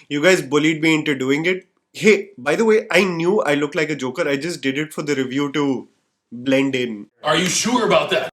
You guys bullied me into doing it. Hey, by the way, I knew I looked like a joker. I just did it for the review to blend in. Are you sure about that?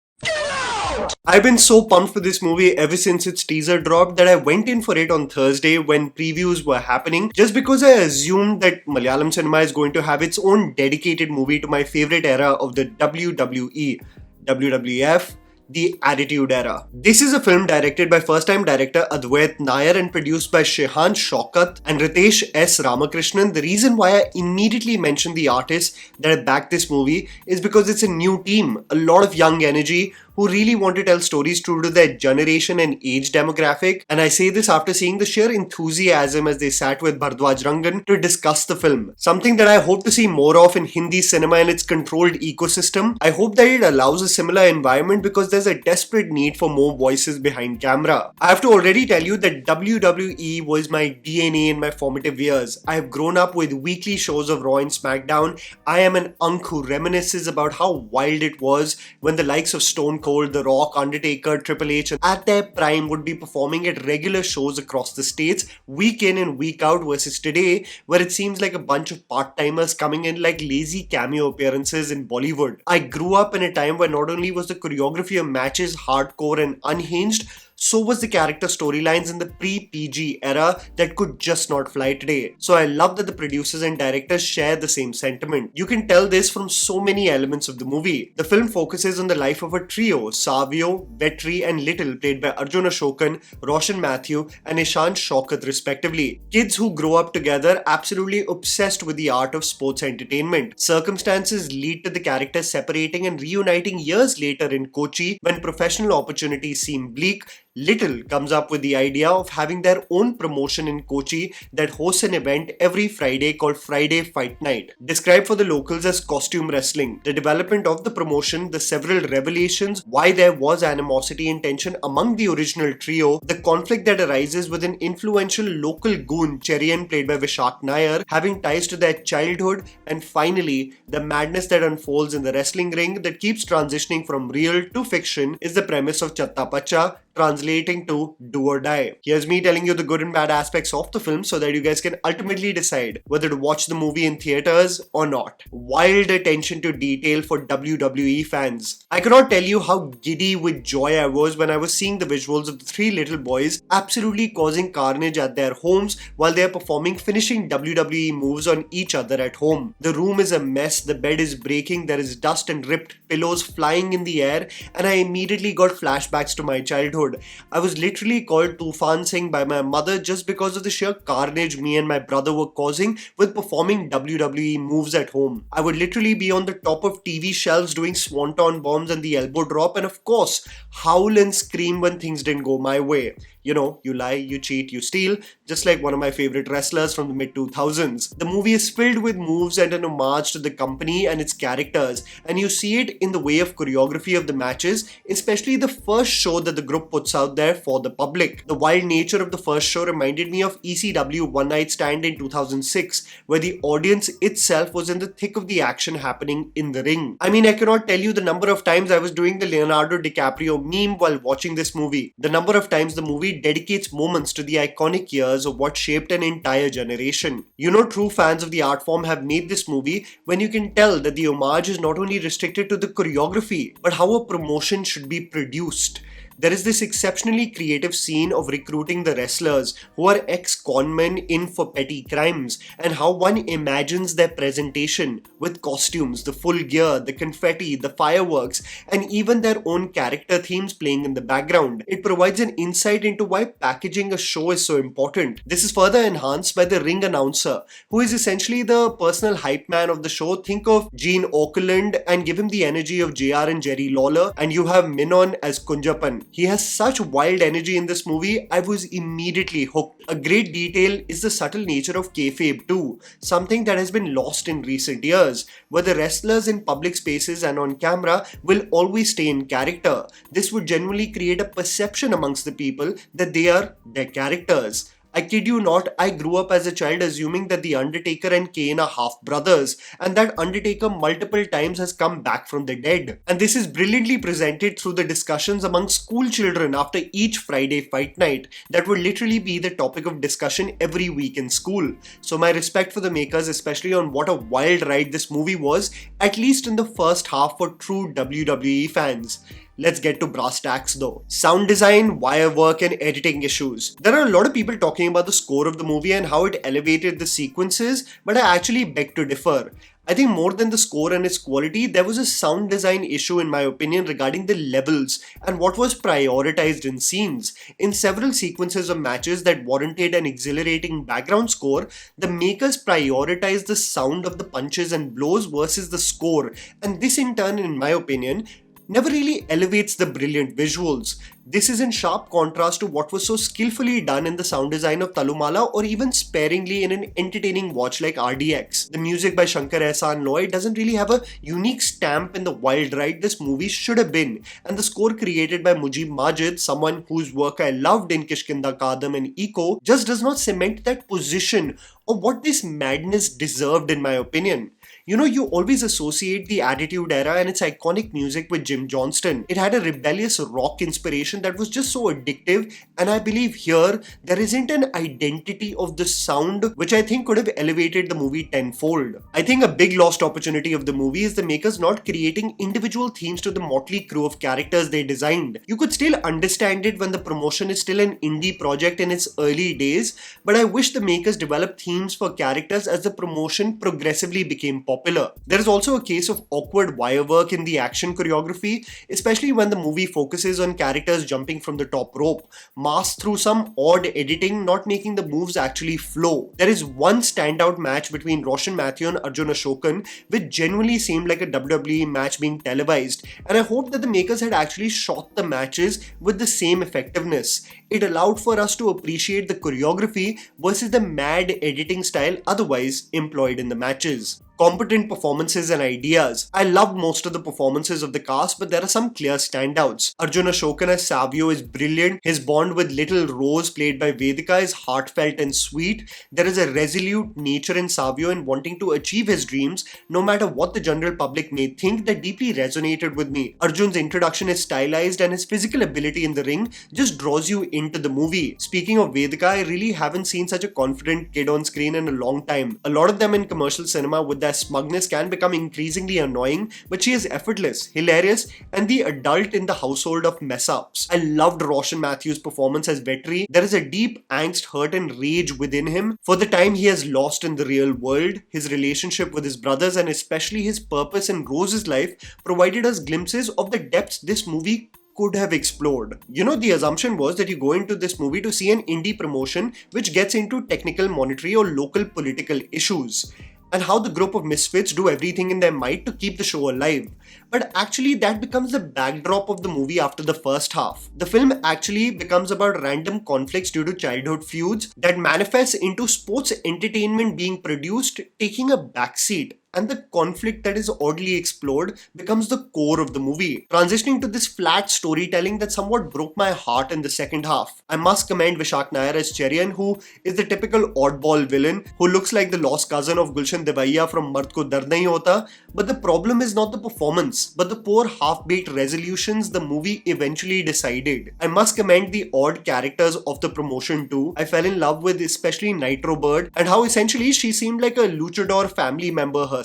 I've been so pumped for this movie ever since its teaser dropped that I went in for it on Thursday when previews were happening just because I assumed that Malayalam cinema is going to have its own dedicated movie to my favorite era of the WWE, WWF, the Attitude Era. This is a film directed by first-time director Advait Nair and produced by Arjun Ashokan and Ritesh S. Ramakrishnan. The reason why I immediately mentioned the artists that I backed this movie is because it's a new team, a lot of young energy, who really want to tell stories true to their generation and age demographic. And I say this after seeing the sheer enthusiasm as they sat with Bhardwaj Rangan to discuss the film. Something that I hope to see more of in Hindi cinema and its controlled ecosystem. I hope that it allows a similar environment because there's a desperate need for more voices behind camera. I have to already tell you that WWE was my DNA in my formative years. I have grown up with weekly shows of Raw and SmackDown. I am an unk who reminisces about how wild it was when the likes of Stone Cold, The Rock, Undertaker, Triple H at their prime would be performing at regular shows across the states week in and week out versus today where it seems like a bunch of part-timers coming in like lazy cameo appearances in Bollywood. I grew up in a time where not only was the choreography of matches hardcore and unhinged, so was the character storylines in the pre-PG era that could just not fly today. So I love that the producers and directors share the same sentiment. You can tell this from so many elements of the movie. The film focuses on the life of a trio, Savio, Vetri and Little, played by Arjun Ashokan, Roshan Mathew and Ishan Shaukat respectively. Kids who grow up together absolutely obsessed with the art of sports entertainment. Circumstances lead to the characters separating and reuniting years later in Kochi when professional opportunities seem bleak. Little comes up with the idea of having their own promotion in Kochi that hosts an event every Friday called Friday Fight Night, described for the locals as costume wrestling. The development of the promotion, the several revelations, why there was animosity and tension among the original trio, the conflict that arises with an influential local goon, Cherian, played by Vishak Nair, having ties to their childhood, and finally, the madness that unfolds in the wrestling ring that keeps transitioning from real to fiction is the premise of Chatha Pacha, translating to do or die. Here's me telling you the good and bad aspects of the film so that you guys can ultimately decide whether to watch the movie in theaters or not. Wild attention to detail for WWE fans. I cannot tell you how giddy with joy I was when I was seeing the visuals of the three little boys absolutely causing carnage at their homes while they are performing finishing WWE moves on each other at home. The room is a mess, the bed is breaking, there is dust and ripped pillows flying in the air, and I immediately got flashbacks to my childhood. I was literally called Tufan Singh by my mother just because of the sheer carnage me and my brother were causing with performing WWE moves at home. I would literally be on the top of TV shelves doing swanton bombs and the elbow drop, and of course, howl and scream when things didn't go my way. You know, you lie, you cheat, you steal, just like one of my favorite wrestlers from the mid-2000s. The movie is filled with moves and an homage to the company and its characters, and you see it in the way of choreography of the matches, especially the first show that the group puts out there for the public. The wild nature of the first show reminded me of ECW One Night Stand in 2006, where the audience itself was in the thick of the action happening in the ring. I mean, I cannot tell you the number of times I was doing the Leonardo DiCaprio meme while watching this movie. The number of times the movie dedicates moments to the iconic years of what shaped an entire generation. You know, true fans of the art form have made this movie when you can tell that the homage is not only restricted to the choreography, but how a promotion should be produced. There is this exceptionally creative scene of recruiting the wrestlers who are ex-conmen in for petty crimes, and how one imagines their presentation with costumes, the full gear, the confetti, the fireworks, and even their own character themes playing in the background. It provides an insight into why packaging a show is so important. This is further enhanced by the ring announcer, who is essentially the personal hype man of the show. Think of Gene Okerlund and give him the energy of JR and Jerry Lawler, and you have Menon as Kunjapan. He has such wild energy in this movie, I was immediately hooked. A great detail is the subtle nature of kayfabe too, something that has been lost in recent years, where the wrestlers in public spaces and on camera will always stay in character. This would generally create a perception amongst the people that they are their characters. I kid you not, I grew up as a child assuming that The Undertaker and Kane are half brothers, and that Undertaker multiple times has come back from the dead. And this is brilliantly presented through the discussions among school children after each Friday fight night that would literally be the topic of discussion every week in school. So my respect for the makers, especially on what a wild ride this movie was, at least in the first half for true WWE fans. Let's get to brass tacks though. Sound design, wire work, and editing issues. There are a lot of people talking about the score of the movie and how it elevated the sequences, but I actually beg to differ. I think more than the score and its quality, there was a sound design issue in my opinion regarding the levels and what was prioritized in scenes. In several sequences of matches that warranted an exhilarating background score, the makers prioritized the sound of the punches and blows versus the score, and this in turn, in my opinion, never really elevates the brilliant visuals. This is in sharp contrast to what was so skillfully done in the sound design of Talumala, or even sparingly in an entertaining watch like RDX. The music by Shankar Ehsaan Loy doesn't really have a unique stamp in the wild ride this movie should have been, and the score created by Mujib Majid, someone whose work I loved in Kishkinda Kadam and Eco, just does not cement that position or what this madness deserved in my opinion. You know, you always associate the Attitude Era and its iconic music with Jim Johnston. It had a rebellious rock inspiration that was just so addictive, and I believe here there isn't an identity of the sound which I think could have elevated the movie tenfold. I think a big lost opportunity of the movie is the makers not creating individual themes to the motley crew of characters they designed. You could still understand it when the promotion is still an indie project in its early days, but I wish the makers developed themes for characters as the promotion progressively became popular. There is also a case of awkward wire work in the action choreography, especially when the movie focuses on characters jumping from the top rope, masked through some odd editing, not making the moves actually flow. There is one standout match between Roshan, Mathew and Arjun Ashokan which genuinely seemed like a WWE match being televised, and I hope that the makers had actually shot the matches with the same effectiveness. It allowed for us to appreciate the choreography versus the mad editing style otherwise employed in the matches. Competent performances and ideas. I loved most of the performances of the cast, but there are some clear standouts. Arjun Ashokan as Savio is brilliant. His bond with Little Rose, played by Vedika, is heartfelt and sweet. There is a resolute nature in Savio in wanting to achieve his dreams, no matter what the general public may think, that deeply resonated with me. Arjun's introduction is stylized, and his physical ability in the ring just draws you into the movie. Speaking of Vedika, I really haven't seen such a confident kid on screen in a long time. A lot of them in commercial cinema with their smugness can become increasingly annoying, but she is effortless, hilarious, and the adult in the household of mess-ups. I loved Roshan Mathew's performance as Vetri. There is a deep angst, hurt and rage within him for the time he has lost in the real world. His relationship with his brothers and especially his purpose in Rose's life provided us glimpses of the depths this movie could have explored. You know, the assumption was that you go into this movie to see an indie promotion which gets into technical, monetary or local political issues, and how the group of misfits do everything in their might to keep the show alive. But actually that becomes the backdrop of the movie after the first half. The film actually becomes about random conflicts due to childhood feuds that manifests into sports entertainment being produced taking a backseat, and the conflict that is oddly explored becomes the core of the movie, transitioning to this flat storytelling that somewhat broke my heart in the second half. I must commend Vishak Nair as Cherian, who is the typical oddball villain who looks like the lost cousin of Gulshan Devaiya from Mard Ko Dard Nahi Hota. But the problem is not the performance, but the poor half-baked resolutions the movie eventually decided. I must commend the odd characters of the promotion too. I fell in love with especially Nitro Bird and how essentially she seemed like a luchador family member herself.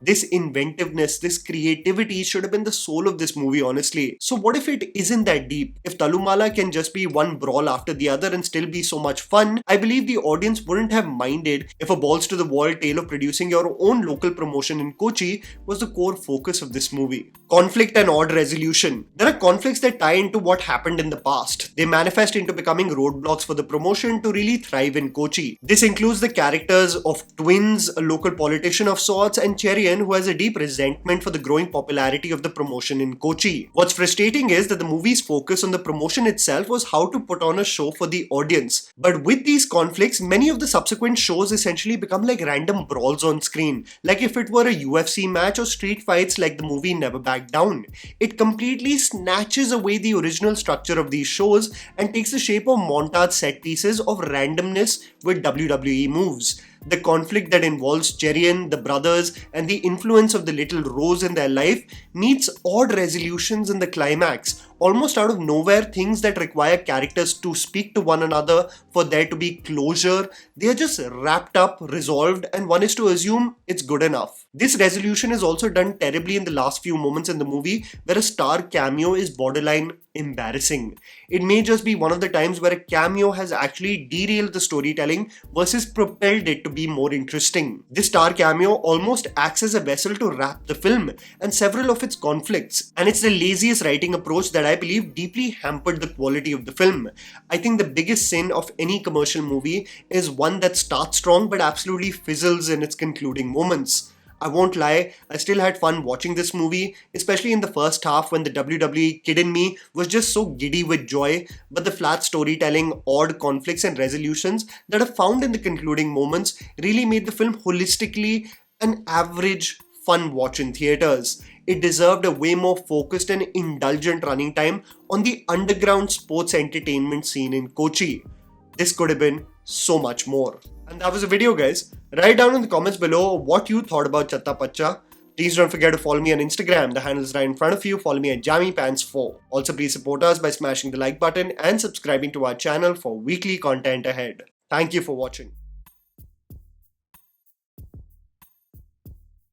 This inventiveness, this creativity should have been the soul of this movie, honestly. So what if it isn't that deep? If Talumala can just be one brawl after the other and still be so much fun, I believe the audience wouldn't have minded if a balls to the wall tale of producing your own local promotion in Kochi was the core focus of this movie. Conflict and odd resolution. There are conflicts that tie into what happened in the past. They manifest into becoming roadblocks for the promotion to really thrive in Kochi. This includes the characters of twins, a local politician of sorts, Sports, and Cherian, who has a deep resentment for the growing popularity of the promotion in Kochi. What's frustrating is that the movie's focus on the promotion itself was how to put on a show for the audience. But with these conflicts, many of the subsequent shows essentially become like random brawls on screen, like if it were a UFC match or street fights like the movie Never Back Down. It completely snatches away the original structure of these shows and takes the shape of montage set pieces of randomness with WWE moves. The conflict that involves Cherian, the brothers, and the influence of the little Rose in their life meets odd resolutions in the climax. Almost out of nowhere, things that require characters to speak to one another for there to be closure, they are just wrapped up, resolved, and one is to assume it's good enough. This resolution is also done terribly in the last few moments in the movie, where a star cameo is borderline embarrassing. It may just be one of the times where a cameo has actually derailed the storytelling versus propelled it to be more interesting. This star cameo almost acts as a vessel to wrap the film and several of its conflicts, and it's the laziest writing approach that I believe deeply hampered the quality of the film. I think the biggest sin of any commercial movie is one that starts strong but absolutely fizzles in its concluding moments. I won't lie, I still had fun watching this movie, especially in the first half when the WWE kid in me was just so giddy with joy, but the flat storytelling, odd conflicts and resolutions that are found in the concluding moments really made the film holistically an average fun watch in theatres. It deserved a way more focused and indulgent running time on the underground sports entertainment scene in Kochi. This could have been so much more. And that was the video, guys. Write down in the comments below what you thought about Chatha Pacha. Please don't forget to follow me on Instagram. The handle is right in front of you. Follow me at JammyPants4. Also, please support us by smashing the like button and subscribing to our channel for weekly content ahead. Thank you for watching.